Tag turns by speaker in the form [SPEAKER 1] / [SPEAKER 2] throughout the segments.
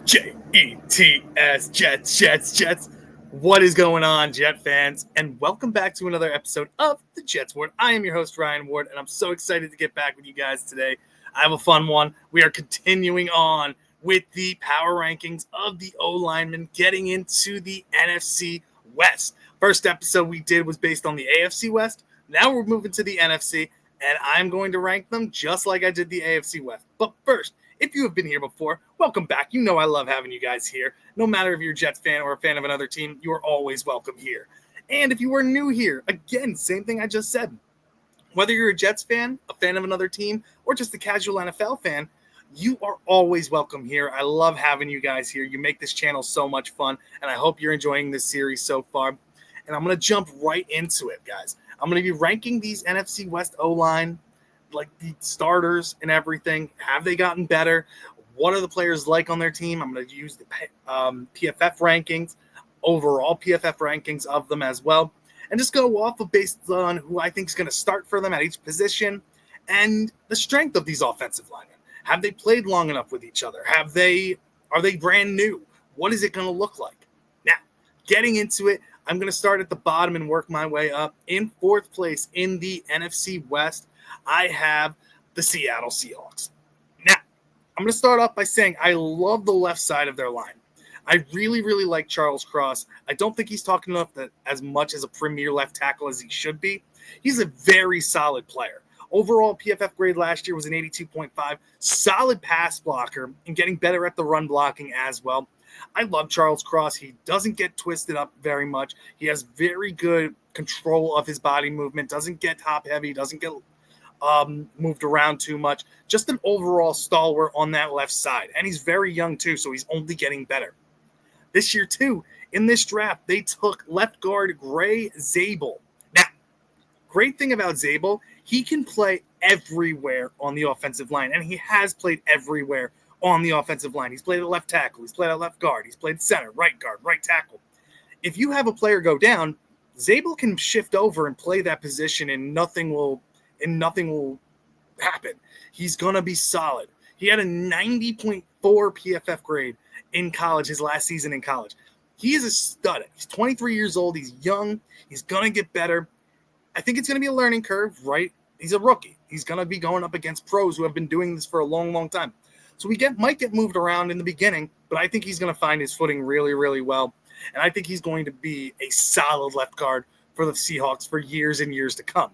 [SPEAKER 1] Jets, Jets. What is going on, Jet fans? And welcome back to another episode of the Jets Ward. I am your host, Ryan Ward, and I'm so excited to get back with you guys today. I have a fun one. We are continuing on with the power rankings of the O-linemen getting into the NFC West. First episode we did was based on the AFC West. Now we're moving to the NFC, and I'm going to rank them just like I did the AFC West. But first, if you have been here before, welcome back. You know I love having you guys here. No matter if you're a Jets fan or a fan of another team, you are always welcome here. And if you are new here, again, same thing I just said. Whether you're a Jets fan, a fan of another team, or just a casual NFL fan, you are always welcome here. I love having you guys here. You make this channel so much fun, and I hope you're enjoying this series so far. And I'm going to jump right into it, guys. I'm going to be ranking these NFC West O-line, like the starters and everything. Have they gotten better? What are the players like on their team? I'm going to use the PFF rankings, overall PFF rankings of them as well, and just go off of based on who I think is going to start for them at each position and the strength of these offensive linemen. Have they played long enough with each other? Are they brand new? What is it going to look like? Now, getting into it, I'm going to start at the bottom and work my way up. In fourth place in the NFC West, I have the Seattle Seahawks. Now, I'm going to start off by saying I love the left side of their line. I really, really like Charles Cross. I don't think he's talking enough that as much as a premier left tackle as he should be. He's a very solid player. Overall PFF grade last year was an 82.5. Solid pass blocker and getting better at the run blocking as well. I love Charles Cross. He doesn't get twisted up very much. He has very good control of his body movement, doesn't get top heavy, doesn't get moved around too much. Just an overall stalwart on that left side. And he's very young too, so he's only getting better. This year too, in this draft, they took left guard Gray Zabel. Now, great thing about Zabel, he can play everywhere on the offensive line, and he has played everywhere on the offensive line. He's played at left tackle, he's played at left guard, he's played center, right guard, right tackle. If you have a player go down, Zabel can shift over and play that position, and nothing will happen. He's going to be solid. He had a 90.4 PFF grade in college, his last season in college. He is a stud. He's 23 years old. He's young. He's going to get better. I think it's going to be a learning curve, right? He's a rookie. He's going to be going up against pros who have been doing this for a long, long time. So might get moved around in the beginning, but I think he's going to find his footing really, really well. And I think he's going to be a solid left guard for the Seahawks for years and years to come.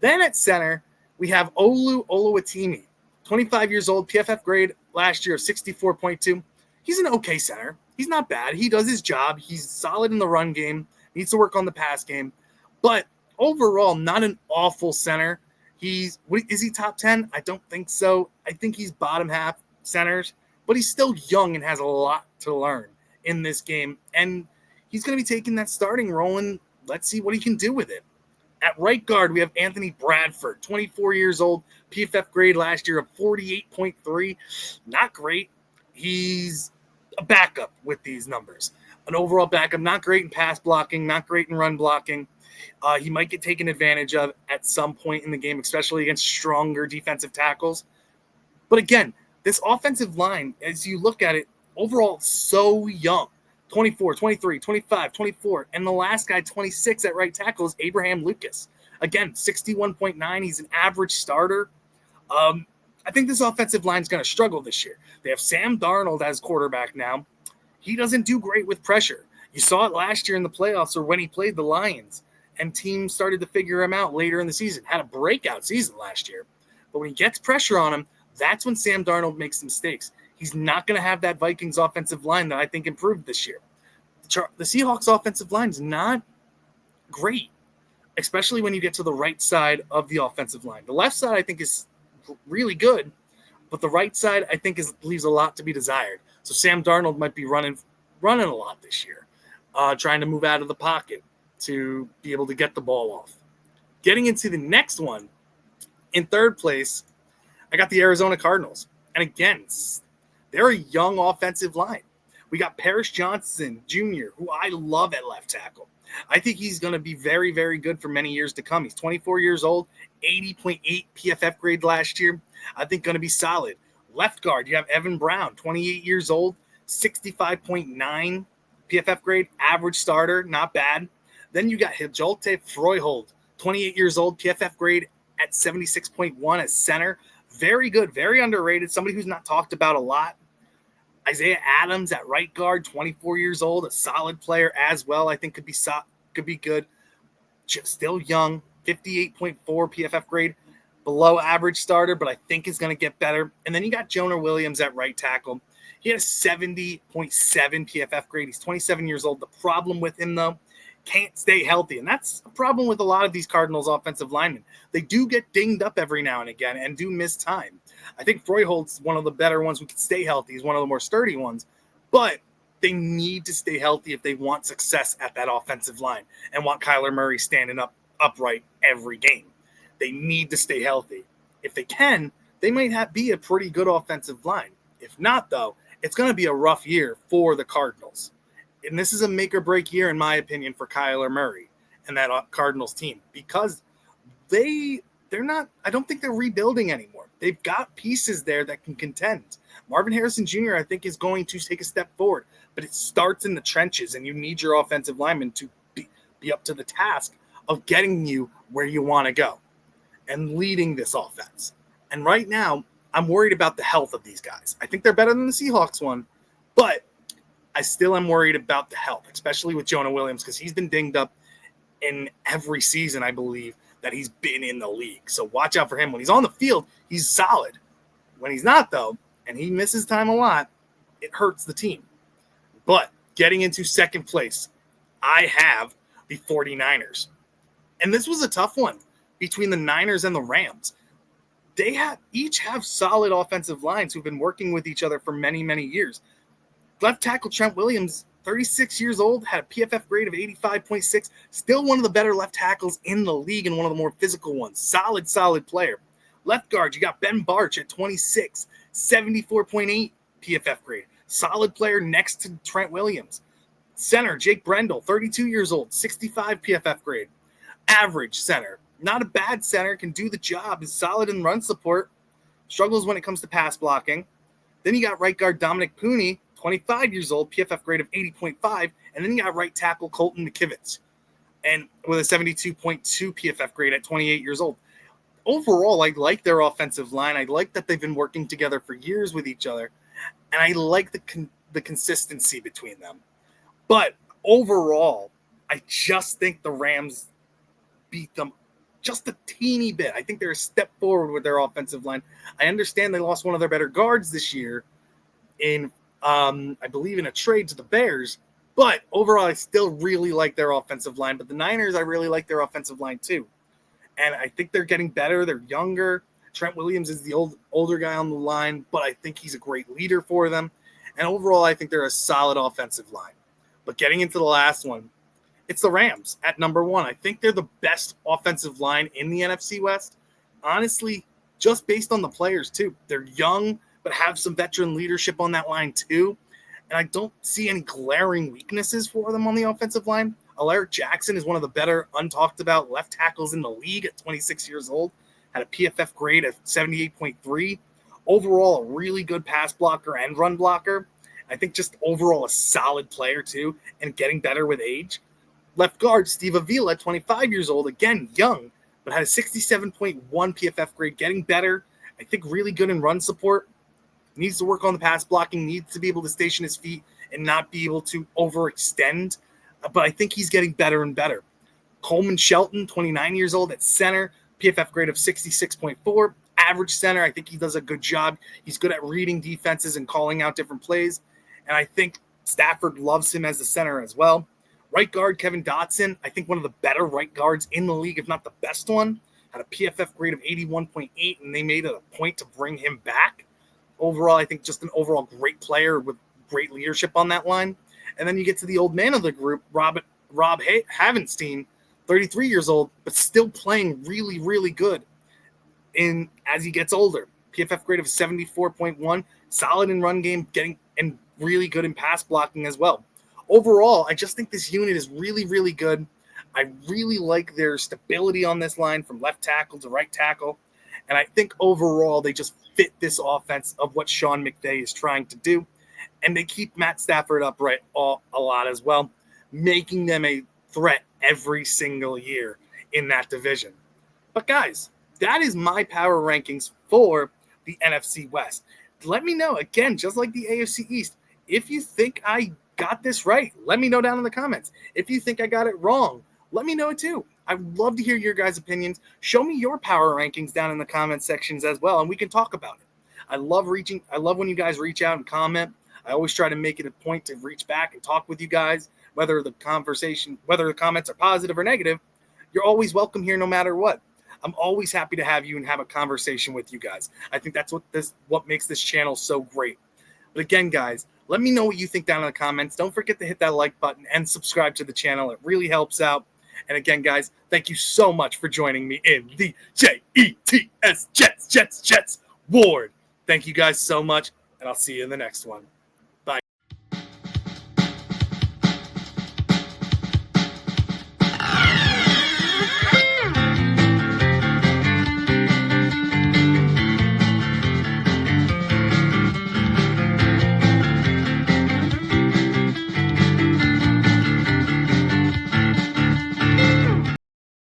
[SPEAKER 1] Then at center, we have Oluwatimi, 25 years old, PFF grade last year of 64.2. He's an okay center. He's not bad. He does his job. He's solid in the run game, needs to work on the pass game. But overall, not an awful center. Is he top 10? I don't think so. I think he's bottom half centers, but he's still young and has a lot to learn in this game. And he's going to be taking that starting role, and let's see what he can do with it. At right guard, we have Anthony Bradford, 24 years old, PFF grade last year of 48.3. Not great. He's a backup with these numbers. An overall backup, not great in pass blocking, not great in run blocking. He might get taken advantage of at some point in the game, especially against stronger defensive tackles. But again, this offensive line, as you look at it, overall so young. 24, 23, 25, 24. And the last guy, 26 at right tackle, is Abraham Lucas. Again, 61.9. He's an average starter. I think this offensive line is going to struggle this year. They have Sam Darnold as quarterback now. He doesn't do great with pressure. You saw it last year in the playoffs or when he played the Lions, and teams started to figure him out later in the season. Had a breakout season last year. But when he gets pressure on him, that's when Sam Darnold makes mistakes. He's not going to have that Vikings offensive line that I think improved this year. The Seahawks offensive line is not great, especially when you get to the right side of the offensive line. The left side, I think, is really good, but the right side, I think, leaves a lot to be desired. So Sam Darnold might be running a lot this year, trying to move out of the pocket to be able to get the ball off. Getting into the next one, in third place, I got the Arizona Cardinals. And again, they're a young offensive line. We got Paris Johnson Jr., who I love at left tackle. I think he's going to be very, very good for many years to come. He's 24 years old, 80.8 PFF grade last year. I think going to be solid. Left guard, you have Evan Brown, 28 years old, 65.9 PFF grade, average starter, not bad. Then you got Hijolte Freuhold, 28 years old, PFF grade at 76.1 as center. Very good, very underrated, somebody who's not talked about a lot. Isaiah Adams at right guard, 24 years old, a solid player as well. I think could be good. Just still young, 58.4 PFF grade, below average starter, but I think is going to get better. And then you got Jonah Williams at right tackle. He had a 70.7 PFF grade. He's 27 years old. The problem with him, though, can't stay healthy. And that's a problem with a lot of these Cardinals offensive linemen. They do get dinged up every now and again and do miss time. I think Freuhold's one of the better ones who can stay healthy. He's one of the more sturdy ones. But they need to stay healthy if they want success at that offensive line and want Kyler Murray standing upright every game. They need to stay healthy. If they can, they might be a pretty good offensive line. If not, though, it's going to be a rough year for the Cardinals. And this is a make-or-break year, in my opinion, for Kyler Murray and that Cardinals team because they're not – I don't think they're rebuilding anymore. They've got pieces there that can contend. Marvin Harrison Jr., I think, is going to take a step forward, but it starts in the trenches, and you need your offensive linemen to be up to the task of getting you where you want to go and leading this offense. And right now, I'm worried about the health of these guys. I think they're better than the Seahawks one, but I still am worried about the health, especially with Jonah Williams, because he's been dinged up in every season, I believe, that he's been in the league. So watch out for him. When he's on the field, he's solid. When he's not, though, and he misses time a lot, it hurts the team. But getting into second place, I have the 49ers. And this was a tough one between the Niners and the Rams. They each have solid offensive lines who've been working with each other for many, many years. Left tackle Trent Williams, 36 years old, had a PFF grade of 85.6. Still one of the better left tackles in the league and one of the more physical ones. Solid player. Left guard, you got Ben Barch at 26, 74.8 PFF grade. Solid player next to Trent Williams. Center, Jake Brendel, 32 years old, 65 PFF grade. Average center. Not a bad center, can do the job, is solid in run support, struggles when it comes to pass blocking. Then you got right guard Dominic Pooney, 25 years old, PFF grade of 80.5, and then you got right tackle Colton McKivitz, and with a 72.2 PFF grade at 28 years old. Overall, I like their offensive line. I like that they've been working together for years with each other, and I like the consistency between them. But overall, I just think the Rams beat them just a teeny bit. I think they're a step forward with their offensive line. I understand they lost one of their better guards this year in, I believe, in a trade to the Bears. But overall, I still really like their offensive line. But the Niners, I really like their offensive line too. And I think they're getting better. They're younger. Trent Williams is the older guy on the line, but I think he's a great leader for them. And overall, I think they're a solid offensive line. But getting into the last one, it's the Rams at number one. I think they're the best offensive line in the NFC West. Honestly, just based on the players, too. They're young, but have some veteran leadership on that line, too. And I don't see any glaring weaknesses for them on the offensive line. Alaric Jackson is one of the better untalked about left tackles in the league at 26 years old. Had a PFF grade of 78.3. Overall, a really good pass blocker and run blocker. I think just overall a solid player, too, and getting better with age. Left guard, Steve Avila, 25 years old, again, young, but had a 67.1 PFF grade, getting better. I think really good in run support. Needs to work on the pass blocking, needs to be able to station his feet and not be able to overextend. But I think he's getting better and better. Coleman Shelton, 29 years old at center, PFF grade of 66.4. Average center, I think he does a good job. He's good at reading defenses and calling out different plays. And I think Stafford loves him as a center as well. Right guard, Kevin Dotson, I think one of the better right guards in the league, if not the best one. Had a PFF grade of 81.8, and they made it a point to bring him back. Overall, I think just an overall great player with great leadership on that line. And then you get to the old man of the group, Rob Havenstein, 33 years old, but still playing really, really good as he gets older. PFF grade of 74.1, solid in run game, and really good in pass blocking as well. Overall, I just think this unit is really, really good. I really like their stability on this line from left tackle to right tackle. And I think overall they just fit this offense of what Sean McVay is trying to do. and they keep Matt Stafford upright a lot as well, making them a threat every single year in that division. But guys, that is my power rankings for the NFC West. Let me know, again, just like the AFC East, if you think I got this right. Let me know down in the comments. If you think I got it wrong, let me know it too. I'd love to hear your guys' opinions. Show me your power rankings down in the comment sections as well, and we can talk about it. I love when you guys reach out and comment. I always try to make it a point to reach back and talk with you guys, whether the comments are positive or negative. You're always welcome here no matter what. I'm always happy to have you and have a conversation with you guys. I think that's what makes this channel so great. But again, guys, let me know what you think down in the comments. Don't forget to hit that like button and subscribe to the channel. It really helps out. And again, guys, thank you so much for joining me in the Jets Ward. Thank you guys so much, and I'll see you in the next one.